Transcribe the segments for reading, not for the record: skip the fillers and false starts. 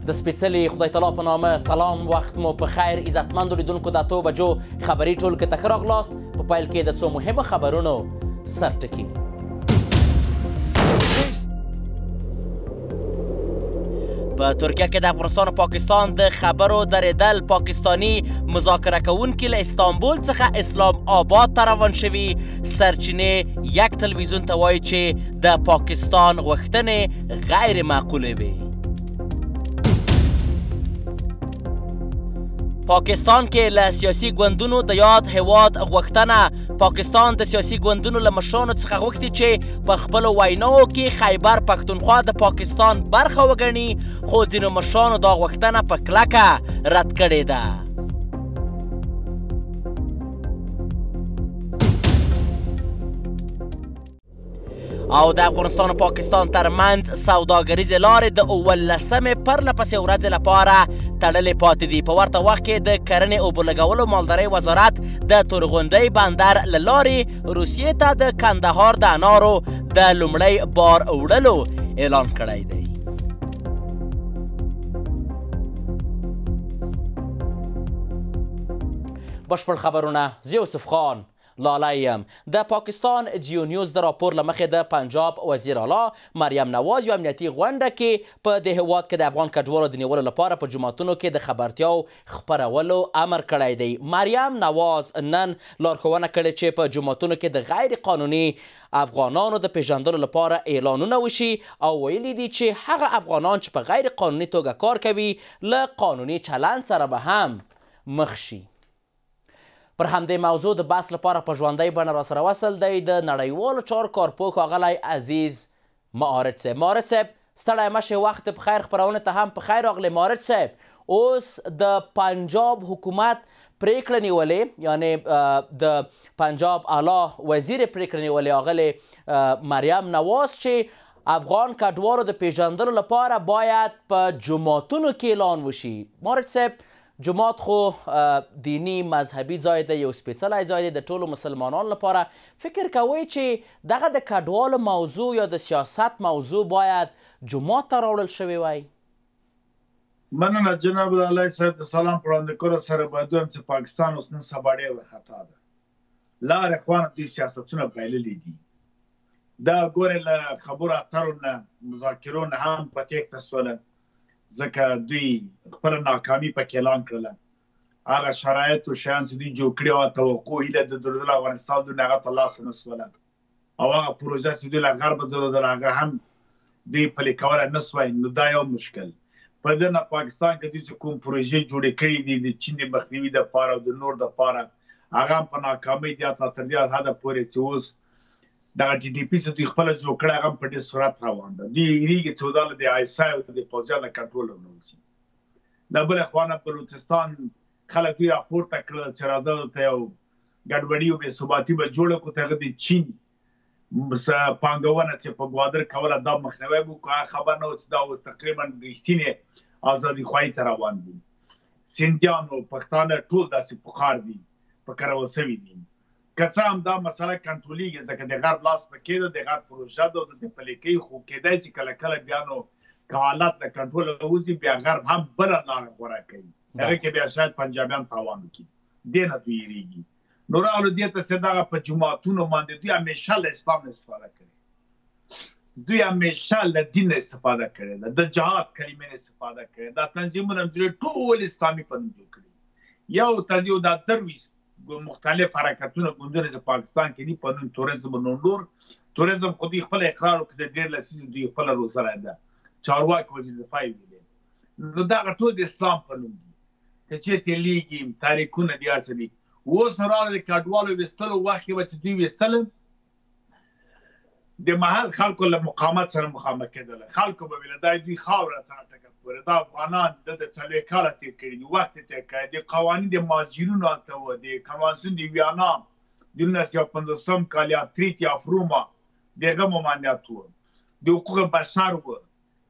د سپېڅلي خدای تعالی په نامه سلام، وخت مو په خیر. عزتمندو لیدونکو د 8 بجو خبري ټولګې ته ښه راغلاست. په پیل کې د څو مهمو خبرونو سرټکي. په ترکیه کې د افغانستان او پاکستان د خبرو درېدل. پاکستانی مذاکره کوونکي له استانبول څخه اسلام آباد ته روان شوي. سرچینې یک تلویزیون ته وایي چې د پاکستان غوښتنې غیر معقولې وي. پاکستان کې له سیاسي ګوندونو د یاد هیواد غوښتنه. پاکستان د سیاسي ګوندونو له مشرانو څخه غوښتي چې په خپلو ویناوو کې خیبر پښتونخوا د پاکستان برخه وګڼي، خو ځینو مشرانو دا غوښتنه په کلکه رد کړې ده. او د افغانستان او پاکستان ترمنځ سوداګریزې لارې د 18 پرله پسې ورځې لپاره تړلې پاتې دي. په ورته وخت کې د کرنې اوبو لګولو مالدارۍ وزارت د تورغونډۍ بندر له لارې روسیې ته د کندهار د انارو د لومړی بار وړلو اعلان کړی دی. بشپړ خبرونه زه یوسف خان لالی یم. د پاکستان جیو نیوز د راپور له مخې د پنجاب وزیر اعلی مریم نواز یو امنیتي غونډه کې په دې هیواد کې د افغان کډوالو د نیولو لپاره په جوماتونو کې د خبرتیاو خپرولو امر کړی دی. مریم نواز نن لارښوونه کړې چې په جوماتونو کې د غیر قانوني افغانانو د پیژندلو لپاره اعلانونه وشي او ویلي دي چې هغه افغانان چې په غیر قانوني توګه کار کوي له قانوني چلند سره به هم مخ شي. پر همدې موضوع د بحث لپاره په ژوندۍ بڼه راسره وصل دی د نړیوالو چارو کارپوه ښاغلی عزیز معارج صاحب. معارج صاحب ستړی مه شئ، وخت په خیر، خپرونې ته هم په خیر راغلی. معارج صاحب، اوس د پنجاب حکومت پریکړه نیولې، یعنی د پنجاب اعلی وزیر پریکړه نیولې آغلې مریم نواز چې افغان کډوالو د پیژندلو لپاره باید په جوماتونو کې اعلان وشي. معارج صاحب، جماعت خو دینی مذهبي ځای دی، یو سپېڅلی ځای دی د ټولو مسلمانانو لپاره. فکر کوئ چې دغه د کډوالو موضوع یا د سیاست موضوع باید جماعت ته راوړل شوی وای؟ مننه جناب علی صاحب. د سلام په وړاندې کولو سره باید ووایم چې پاکستان اوس نن سبا ډېره خطا ده. لارې خوانه دوی سیاستونه بایللي دي. دا ګورې له خبرو اترو نه مذاکرو نه هم په تېښته سوله، ځکه دوی خپله ناکامي پکې اعلان کړله. هغه شرایط و شیان چې دوی جوړ کړي او توقع هیله د درلودله افغانستان دوی هغه ترلاسه نه سوله، او هغه پروژه چې دوی له غربه درلودله هغه هم دوی پلي کولی نه سوی. نو دا یو مشکل. په دې نه پاکستان کې دوی چې کوم پروژې جوړې کړي دي د چین د مخنیوي دپاره او د نور دپاره، هغه هم په ناکامۍ دي تر دې حده پورې چې اوس دغه ټي ډي پي چې دوی خپله جوړ کړی هغه هم په ډېر سرعت روان ده. دوی هېرېږي چې دا له د آیسای او د پوځیانو له کنټروله ونیول شي. د بلې خوا نه بلوچستان خلک دوی راپورته کړل چې راځه دلته یو ګډوډي او بې ثباتي به جوړه کړو، هغه د چین پانګونه چې په ګوادر کوله دا مخنیوی به وکړو. هغه خبر نه و چې دا اوس تقریبا رښتینې ازادي خواهي ته روان دي. سیندیان او پښتانه ټول داسې پخار دي، په کارول سوي دي. که څه هم دا مسله کنټرولېږي ځکه د غرب لاس پکې ده، د غرب پروژه ده او د پلي کوي، خو کیدای شي کله کله بیا نو که حالات له کنټروله ووځي بیا غرب هم بله لاره غوره کوي، هغه کې بیا شاید پنجابیان تاوان وکړي. دې نه دوی هېرېږي. نو راغلو دې ته چې دغه په جوماتونو باندې دوی همیشه له اسلام نه استفاده کړې، دوی همیشه له دین نه استفاده کړې ده، د جهاد کلمې نه استفاده کړې. دا تنظیمونه ټول اسلامي په نوم جوړ کړي. یو تنظیم دا درویس مختلف حرکتونه ګوندونه چې پاکستان کې دي په نوم توریزم او نور. توریزم خو دوی خپله اقرار وکړي چې ډېر لسیزې دوی خپله روزله ده، چارواکي وزیر دفاع یې ویلې. نو دغه ټول د اسلام په نوم دي، که چېرته لیږي تاریخونه دي هر څه دي. اوس راغله د کډوالو ویستلو وخت کې به چې دوی ویستله د محل خلکو له مقاومت سره مخامخ کېدله. خلکو به ویله دا دوی خاوره ته ټکر پورې، دا افغانان د 40 کاله تېر کړي دي، وخت یې تېر کړی دی. قوانین د مهاجرینو هلته وه، د کنوانسیون د ویانا د 1950 کال یا تریت یا فروما د هغه ممانعت وه، د حقوق بشر وه.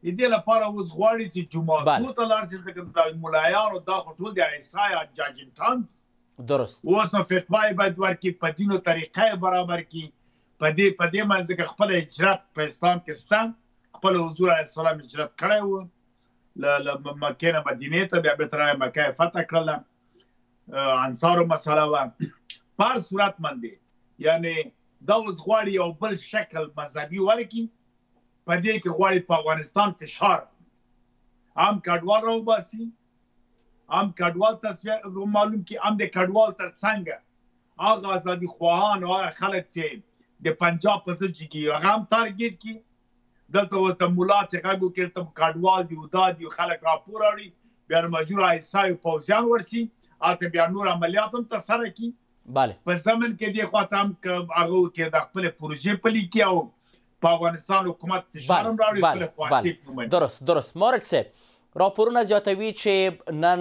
د دې لپاره اوس غواړي چې جوماتونو ته لاړ شي، ځکه د ملایانو دا خو ټول د عیسی یا جاجنټان درست. اوس نو فتوا یې باید ورکړي، په دین او طریقه یې برابر کړي. په دې منځ کې خپل هجرت په اسلام کې شته، خپل حضور علیه السلام هجرت کړی و له مکې نه مدینې ته بیا بېرته راغی مکه یې فتح کړله انصارو مسله وه په هر صورت باندې یعنې دا اوس غواړي یو بل شکل مذهبي ورکړي په دې کې غواړي په افغانستان فشار هم کډوال راوباسي هم کډوال تصویر معلوم کړي هم د کډوال تر څنګ هغه ازادي خواهان او هغه خلک چې د پنجاب په ضد جګي هغه هم تارګېټ کړي دلته ورته ملا چې غږ وکړي ته کډوال دي او دا دي خلک راپور راوړي بیا مجبور ایسای پوځیان ورسي هلته بیا نور عملیات هم ترسره کړي په زمن کې دې خواته هم هغه کې د خپلې پروژې پلي کړي او په افغانستان حکومت فشار هم راوړي خپلې خواستې درست مارک صاحب راپورونه زیاتوي چې نن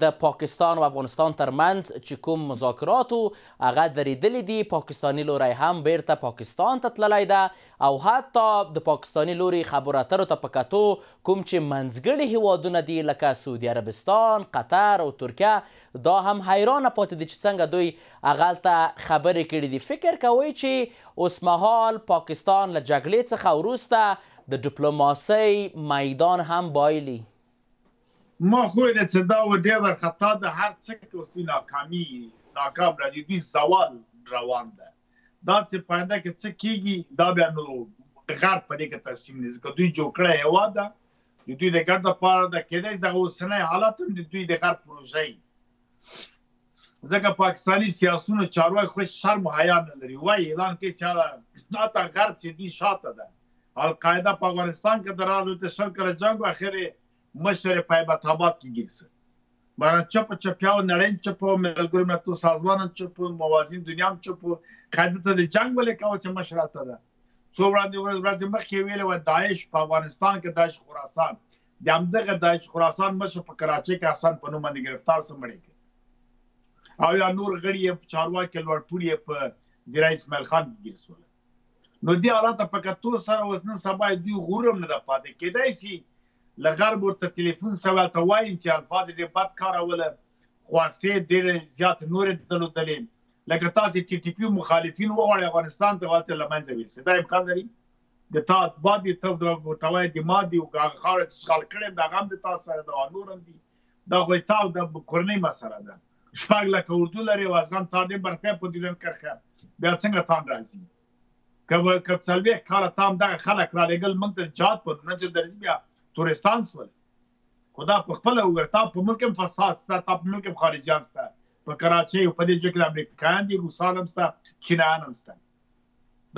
د پاکستان و افغانستان ترمنځ چې کوم مذاکرات هغه درېدلي دي پاکستاني لوری هم بیرته پاکستان ته تللی ده او حتی د پاکستاني لوري خبرو اترو ته په کتو کوم چې منځګړي هیوادونه دي لکه سعودي عربستان قطر او ترکیه دا هم حیرانه پاتې دي چې څنګه دوی هغلته خبرې کړي دي فکر کوئ چې اوسمهال پاکستان له جګړې څخه وروسته د ډیپلوماسۍ میدان هم بایلي ما خو یې چې دا و ډېره خطا ده هر څه کې اوس دوی ناکام راځي دوی زوال روان ده دا چې په آینده کې څه کېږي دا بیا نو غرب په دې کې تصمیم نیسي که دوی جوړ کړی هېواد ده د دوی د ګډ دپاره ده کېدای شي دغه اوسنی حالت هم د دوی د غرب پروژه وي ځکه پاکستاني سیاسونو چارواکي خو شرم و حیا نه لري وایي اعلان کوي چې حتی غرب چې دوی شاته ده القاعده په افغانستان کې د راغلو شل کله جنګ و اخر مشر په هیبت آباد کې ګیر سه باران چپ چپیاو نړۍ چپ ملګرو ملتونو سازمان چپ موازین دنیا چپ قاعده ته د جنگ ولې کاوه چې مشراته ده څو ورځې مخکې ویل و داعش په افغانستان کې داعش خراسان د همدغه داعش خراسان مشر په کراچۍ کې حسن په نوم باندې گرفتار سم مړی کړ او یا نور غړي چارواکي لوړپوړي په د رئیس اسماعیل خان ګیر سول نو دې حالات په کتو سره اوس نن سبا دوی غورم نه ده پاتې کېدای شي له غرب ورته تلیفون سره ته وایم چې الفاظ ډېر بد کاروله خواستې ډېرې زیات نورې درلودلې لکه تاسې ټي ټي پي مخالفین وغواړئ افغانستان ته ورته له منځه ویوسئ دا امکان لري د تا بعد یې ته ورته وایي د ما دي او هغه خاوره چې اشغال کړې د هغه هم د تاسو سره ده او نور هم دي دا خو تا د کورنۍ مسله ده شپږ لکه اردو لري او افغان تعلیم برخه په دیدن کرخه بیا څنګه تان راځي که څلوېښت کاله تا هم دغه خلک رالېږل موږ ته جهاد په نوم چې درځي بیا تورستان سول خو دا په خپله وګوره تا په ملک هم فساد شته تا په ملک هم خارجیان شته په کراچۍ او په دې ځای کې د امریکایان دي روسان هم شته چینایان هم شته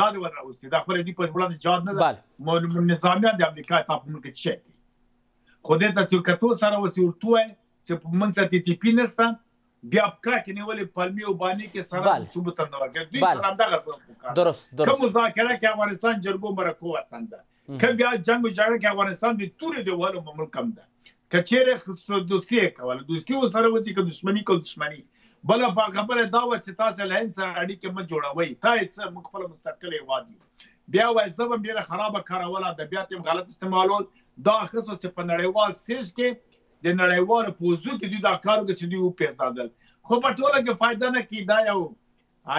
دا دې ور راوستي دا خپله دوی په وړاندې جهاد نه ده نظامیان د امریکا تا په ملک کې څه کوي خو دې ته چې کتو سره اوس یې ورته ووایي چې په موږ سره ټي ټي پي نشته بیا په کار کې نیولې پلمې او بانې کې سره ثبوت هم نه ورکوي دوی سره همدغه څه وکړه درست که مذاکره کې افغانستان جرګو مرکو وطن ده که بیا جنګ و جګړه کې افغانستان د تورې دیوالو ملک هم ده که چیرې دوستي یې کوله دوستي ورسره وشي که دښمني که دښمني بله خبره دا وه چې تاسې له هند سره اړیکې مه جوړوئ تا یې څه موږ خپله مستقل هېواد یو بیا وایي زه به هم ډېره خرابه کارول ادبیات یې غلط استعمالول دا ښه شو چې په نړیوال سټیج کې د نړیوالو پوځو کې دوی دا کار وکړه چې دوی وپېژندل خو په ټوله کې فایده نه کوي دا یو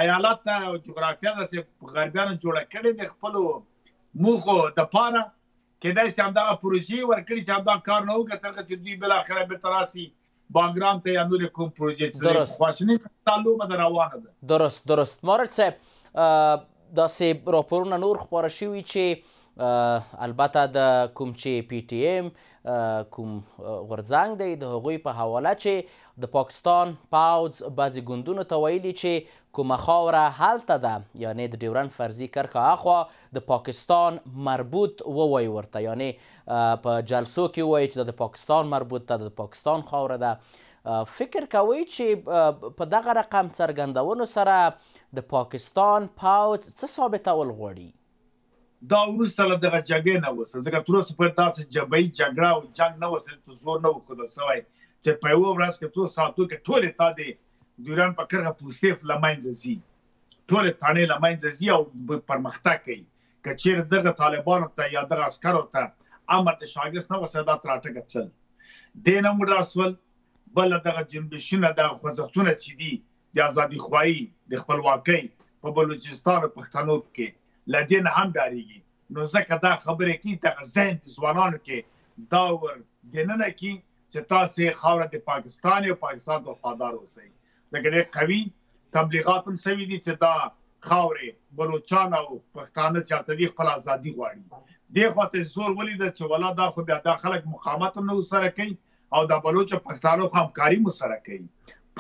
ایالت ته او جغرافیه داسې غربیانو جوړه کړې د خپلو موخو دپاره کېدای شي همدغه پروژې ورکړي چې همدا کار نه وکړه تر هغه چې دوی بالاخره بېرته راسي باګرام ته یا نورې کوم پروژې چې خواشیني دا لوبه ده روانه ده درست مارج صاحب داسې راپورونه نور خپاره شوي چې البته د کوم چې پی ټي ایم کوم غورځنګ دی د هغوی په حواله چې د پاکستان پوځ بعضې ګوندونو ته ویلي چې کومه خاوره هلته ده یعنې د ډیورنډ فرضي کرښه هاخوا د پاکستان مربوط ووایي ورته یعنې په جلسو کې ووایي چې د پاکستان مربوط ده د پاکستان خاوره ده فکر کوئ چې په دغه رقم څرګندونو سره د پاکستان پوځ څه ثابتول غواړي دا وروسته له دغه جګړې نه وسه ځکه تر اوسه پورې داسې جبهي جګړه او جنګ نه وسه ته زور نه وښودل سوی چې په یوه ورځ کې څو ساعتو کې ټولې تا د ډیورنډ په کرښه پوستیف له منځه ځي ټولې تاڼې له منځه ځي او پرمختګ کوي که چیرې دغه طالبانو ته یا دغه عسکرو ته امر د شاګرد نه وسه دا تر اټکه تلل دې نه مو راسول بله دغه جنبشونه دغه خوځښتونه چې دي د ازادي خواهي د خپلواکۍ په بلوچستان او پښتنو کې له دې نه هم ډارېږي نو ځکه دا خبرې کوي دغه ذهن د ځوانانو کې دا ور دننه کی چې تاسو خاوره د پاکستان او پاکستان د وفادار اوسئ ځکه ډېر قوي تبلیغات هم سوي دي چې دا خاورې بلوچان او پښتانه چاته دي خپل ازادي غواړي دې خواته زور ولیده چې ولا دا خو بیا دا خلک مقاومت هم نه سره کوي او دا بلوچ پښتانه خو همکاري مو سره کوي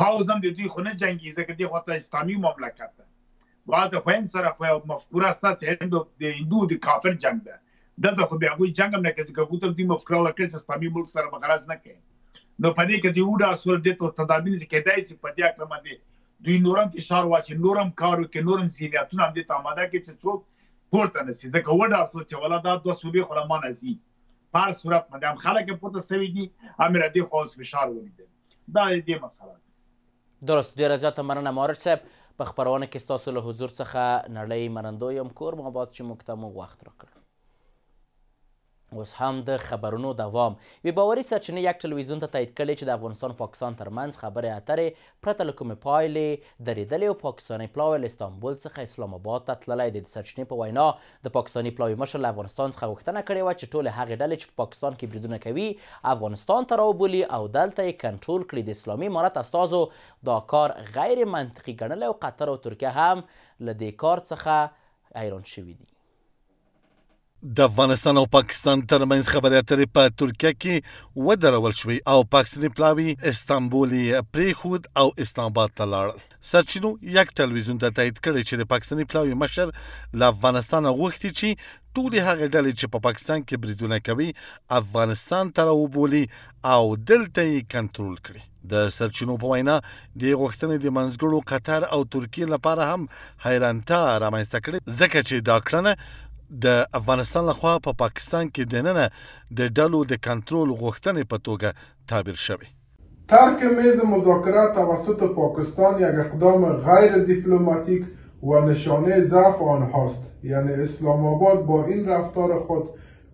پاوز هم د دوی خو نه جنګي ځکه دې خواته اسلامي مملکت ده واده خو هم سره خو مفکوره ستا چې د هندو د کافر جنګ ده دلته خو بیا هغوی جنګ هم نه کوي ځکه هغوی ته دوی مفکوره ورکړې چې اسلامي ملک سره به غرض نه کوي نو په دې کې د وډا اصول دې ته تدابیر چې کېدای شي په دې اړه باندې دوی نورم فشار واچي نورم کار وکړي نورم ذهنیتونه هم دې ته آماده کړي چې څوک پورته نه شي ځکه وډا اصول چې ولا دا دوه صوبې خو له ما نه ځي په هر صورت باندې هم خلک یې پورته سوي دي هم یې دې خوا اوس فشار ولیدل دا د دې مسله ده درست ډېره زیاته مننه مارج صاحب په خپرونه کې ستاسو له حضور څخه نړۍ منندوی یم کور محبت چې موږ ته مو وخت راکړ اوس هم د خبرونو دوام وی باوري سرچینې یک تلویزیون ته تایید کړی چې د افغانستان او پاکستان ترمنځ خبرې اترې پرته له کومې پایلې درېدلې او پاکستاني پلاوی له استانبول څخه اسلام آباد ته تللی دی د سرچینې په وینا د پاکستاني پلاوي مشر له افغانستان څخه غوښتنه کړې وه چې ټولې هغې ډلې چې په پاکستان کې بریدونه کوي افغانستان ته راوبولي او دلته یې کنټرول کړي د اسلامي امارت استازو دا کار غیر منطقي ګڼلی او قطر او ترکیه هم له دې کار څخه حیران شوي دي د افغانستان او پاکستان ترمنځ خبرې اترې په ترکیه کې ودرول شوې او پاکستاني پلاوي استانبول یې پرېښود او اسلام آباد ته لاړل سرچینو یک تلویزیون ته تایید کړی چې د پاکستاني پلاوي مشر له افغانستانه غوښتي چې ټولې هغې ډلې چې په پاکستان کې بریدونه کوي افغانستان ته راوبولي او دلته یې کنټرول کړي د سرچینو په وینا دې غوښتنې د منځګړو قطر او ترکیې لپاره هم حیرانتیا رامنځته کړې ځکه چې دا کړنه د افغانستان لخوا په پاکستان کې دننه د ډلو د کنترل غوښتنې په توګه تعبیر شوی ترک میز مذاکرات توسط پاکستان یک اقدام غیر دیپلماتیک و نشانه ضعف آنهاست یعنی اسلام آباد با این رفتار خود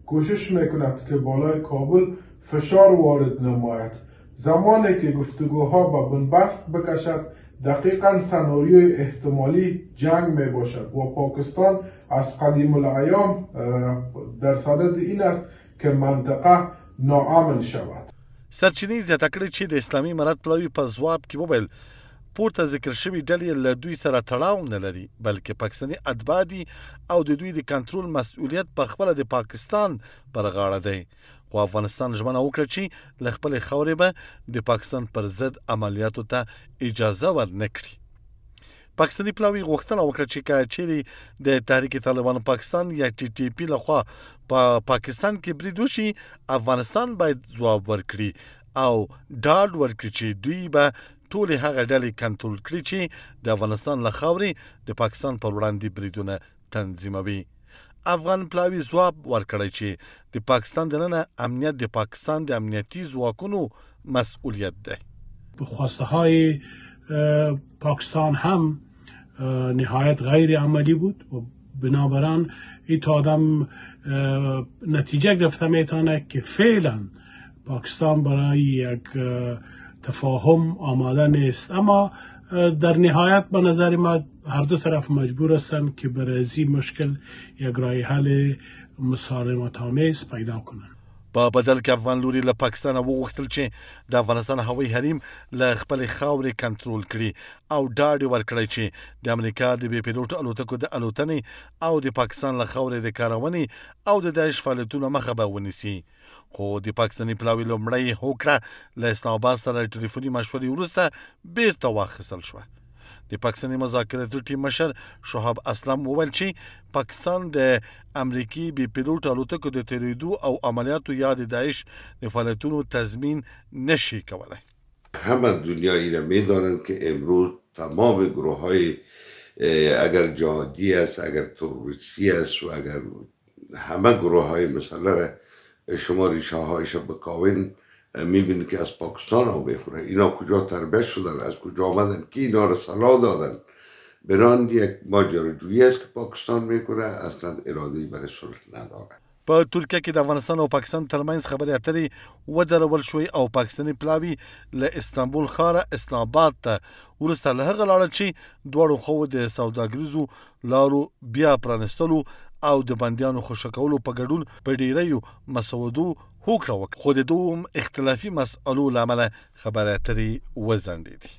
کوشش میکند که بالای کابل فشار وارد نماید زمانی که گفتگوها به بنبست بکشد دقیقاً سناریوی احتمالی جنگ می باشد و پاکستان از قدیم الایام در صدد این است که منطقه ناامن شود. سرچینې زیاته کړې چې د اسلامي امارت پلاوي په ځواب کې وویل پورته ذکر شوي ډلې له دوی سره تړاو نه لري بلکې پاکستاني اتباع دي او د دوی د کنټرول مسؤلیت په خپله د پاکستان پر غاړه دی خو افغانستان ژمنه وکړه چې له خپلې خاورې به د پاکستان پر ضد عملیاتو ته اجازه ورنه کړي پاکستاني پلاوي غوښتنه وکړه چې که چیرې د تحریک طالبان پاکستان یا ټي ټي پي لخوا په پاکستان کې برید وشي افغانستان باید ځواب ورکړي او ډاډ ورکړي چې دوی به ټولې هغه ډلې کنټرول کړي چې د افغانستان له خاورې د پاکستان پر وړاندې بریدونه تنظیموي افغان پلاوي ځواب ورکړی چې د پاکستان دننه امنیت د پاکستان د امنیتي ځواکونو مسئولیت ده خواسته های پاکستان هم نهایت غیر عملی بود و بنابراین این تا آدم نتیجه گرفته میتونه که فعلا پاکستان برای یک تفاهم آماده نیست اما در نهایت به نظر ما هر دو طرف مجبور هستند که برای از این مشکل یک راه حل مسالمت‌آمیز پیدا کنند په بدل کې افغان لوري له پاکستان وغوښتل چې د افغانستان هوایي حریم له خپلې خاورې کنټرول کړي او ډاډ ورکړی چې د امریکا د بې پیلوټ الوتکو د الوتنې او د پاکستان له خاورې د کارونې او د داعش فعالیتونو مخه به ونیسي خو د پاکستاني پلاوي لومړی هوکړه له اسلام آباد سره ټلیفوني مشورې وروسته بیرته واخیستل شوه د پاکستاني مذاکراتي ټیم مشر شهاب اسلم وویل چې پاکستان د امریکي بې پیلوټ الوتکو د تیریدو او عملیاتو یا د داعش د فعالیتونو تضمین نشي کولی همه دنیا این میدانند که امروز تمام گروه های اگر جهادی است اگر تروریستی است و اگر همه گروه های مسلح را شما ریشه هایش بکاوین میبینید که از پاکستان ها بخوره اینا کجا تربیت شدن از کجا آمدن کی اینا را صلاح دادن بران یک ماجراجویی است که پاکستان میکنه اصلا اراده‌ای برای صلح نداره په ترکیه کې د افغانستان او پاکستان ترمنځ خبرې اترې ودرول شوې او پاکستاني پلاوي له استانبول ښاره اسلام آباد ته وروسته له هغه لاړل چې دواړو خواو د سوداګریزو لارو بیا پرانستلو او د بندیانو خوشي کولو په ګډون په ډیریو مسودو هوکړه وکړه، خو د دوم اختلافي مسألو له امله خبرې اترې وځنډېدې.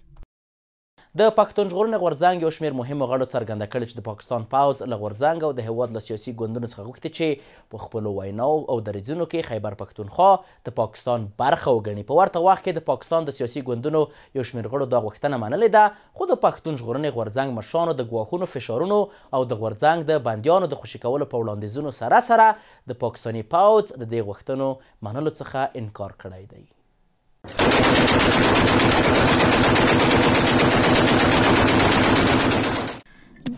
د پښتون ژغورنې غورځنګ یو شمېر مهمو غړو څرګنده کړې چې د پاکستان پوځ له غورځنګ او د هېواد له سیاسي ګوندونو څخه غوښتي چې په خپلو ویناو او دریځونو کې خیبر پښتونخوا د پاکستان برخه وګڼي. په ورته وخت کې د پاکستان د سیاسي ګوندونو یو شمېر غړو دا غوښتنه منلې ده، خو د پښتون ژغورنې غورځنګ مشرانو د ګواښونو، فشارونو او د غورځنګ د بندیانو د خوشي کولو په وړاندیزونو سره سره د پاکستاني پوځ د دې غوښتنو منلو څخه انکار کړی دی.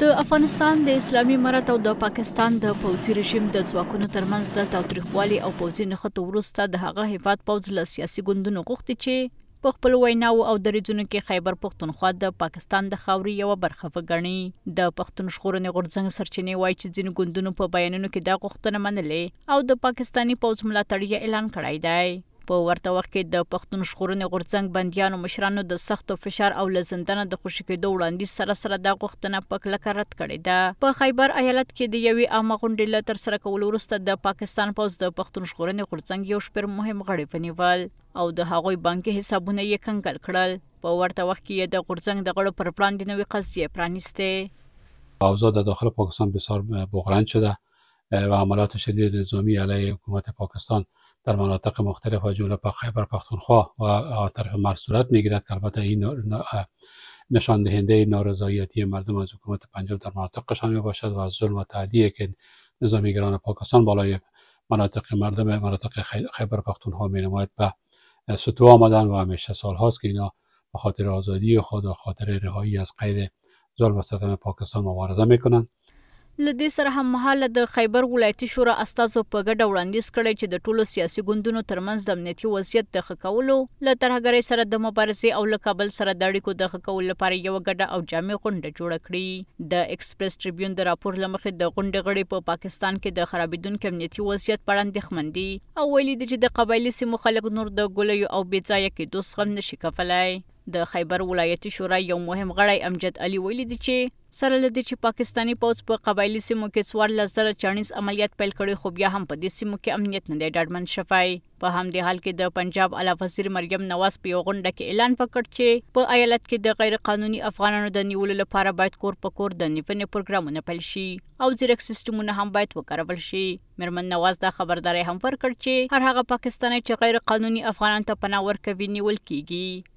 د افغانستان د اسلامي امارت او د پاکستان د پوځي رژیم د ځواکونو ترمنځ د تاوتریخوالي او پوځي نښتو وروسته د هغه هیواد پوځ له سیاسي ګوندونو غوښتي چې په خپلو ویناوو او دریځونو کې خیبر پښتونخوا د پاکستان د خاورې یوه برخه وګڼي. د پښتون ژغورنې غورځنګ سرچینې وایي چې ځینو ګوندونو په بیانونو کې دا غوښتنه منلې او د پاکستاني پوځ ملاتړ یې اعلان کړی دی. په ورته وخت کې د پښتون ژغورنې غورځنګ بندیانو مشرانو د سختو فشار او له زندانه د خوشي کېدو وړاندیز سره سره دا غوښتنه په کلکه رد کړې ده. په خیبر ایالت کې د یوې عامه غونډې له ترسره کولو وروسته د پاکستان پوځ د پښتون ژغورنې غورځنګ یو شمېر مهم غړي ونیول او د هغوی بانکي حسابونه یې کنګل کړل. په ورته وخت کې د غورځنګ د غړو پر وړاندې نوې قضیې پرانیستې. اوضاع در داخل پاکستان بسیار بغرنج شده و حملات شدید نظامی علیه حکومت پاکستان در مناطق مختلف و جمله خیبر پختونخوا و طرف مرز صورت میگیرد که البته این نشان دهنده نارضایتی مردم از حکومت پنجاب در مناطقشان می باشد و از ظلم و تعدیه که نظامیگران پاکستان بالای مناطق خیبر پختونخوا می نماید به سطوح آمدن و همیشه سال هاست که اینا به خاطر آزادی خود و خاطر رهایی از قید ظلم و ستم پاکستان مبارزه میکنند. له دې سره هم مهاله د خیبر ولایتي شورا استازو په ګډه وړاندیز کړی چې د ټولو سیاسي ګوندونو ترمنځ د امنیتي وضعیت د ښه کولو، له ترهګرۍ سره د مبارزې او له کابل سره د اړیکو د ښه کولو لپاره یوه ګډه او جامع غونډه جوړه کړي. د ایکسپریس ټریبیون د راپور له مخې د غونډې غړي په پاکستان کې د خرابېدونکي امنیتي وضعیت په اړه اندېښمن دي او ویلي دي چې د قبایلي سیمو خلک نور د ګولیو او بې ځایه کېدو زغم نشي کولی. د خیبر ولایتي شورا یو مهم غړی امجد علي ویلي دي چې سره له دې چې پاکستاني پوځ په قبایلي سیمو کې 14,000 چاڼیز عملیات پیل کړي، خو بیا هم په دې سیمو کې امنیت نه دی ډاډمن شوی. په همدې حال کې د پنجاب اعلی وزیر مریم نواز په یوه غونډه کې اعلان وکړ چې په ایالت کې د غیر قانوني افغانانو د نیولو لپاره باید کور په کور د نیونې پروګرامونه پیل شي او ځیرک سیستمونه هم باید وکارول شي. میرمن نواز دا خبرداری هم ورکړ چې هر هغه پاکستانی چې غیر قانوني افغانان ته پناه ورکوي نیول کیږي.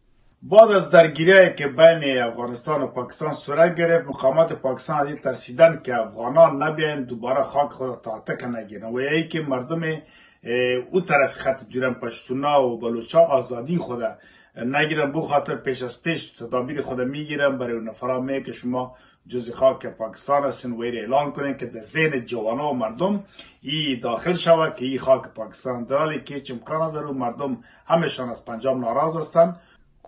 بعد از درگیری که بین افغانستان و پاکستان صورت گرفت، مقامات پاکستان از این ترسیدن که افغانان نبیاین دوباره خاک خود تحت نگیرن و یکی که مردم اون طرف خط دیرن پشتونا و بلوچا آزادی خود نگیرن، بو خاطر پیش از پیش تدابیر خود میگیرن برای اون فرامه که شما جز خاک پاکستان هستین و اعلان کنین که در ذهن جوانا و مردم ای داخل شود که ای خاک پاکستان، در حالی که هیچ امکان نداره مردم همشان از پنجاب ناراض هستن.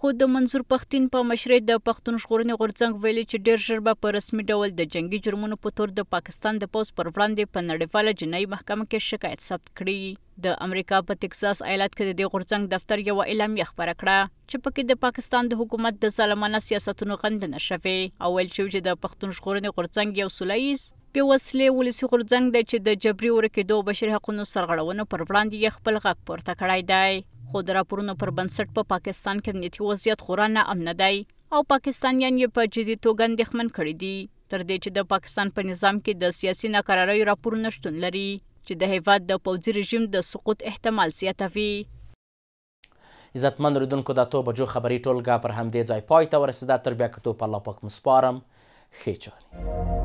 خو د منظور پښتین په مشرۍ د پښتون ژغورنې غورځنګ ویلي چې ډېر ژر به په رسمي ډول د جنگي جرمونو په تور د پاکستان د پوځ پر وړاندې په نړیواله جنایي محکمه کې شکایت ثبت کړي. د امریکا په ټکساس ایالت کې د دې غورځنګ دفتر یوه اعلامیه خپره کړه چې پکې د پاکستان د حکومت د ظالمانه سیاستونو غندنه شوې او ویل شوي چې د پښتون ژغورنې غورځنګ یو سوله ییز بې وسلې ولسي غورځنګ دی چې د جبري ورکېدو بشري حقونو سرغړونو پر وړاندې یې خپل غږ پورته کړی دی. خو د راپورونو پر بنسټ په پاکستان کې امنیتي وضعیت خورا ناامنه دی او پاکستانیان یې په جدي توګه اندېښمن کړي دي، تر دې چې د پاکستان په نظام کې د سیاسي ناکراریو راپورونه شتون لري چې د هیواد د پوځي رژیم د سقوط احتمال زیاتوي. عزتمن اورېدونکو د 8 بجو خبري ټولګه پر همدې ځای پای ته ورسېده. تر بیا کتو په الله پاک مسپارم. ښې چارې.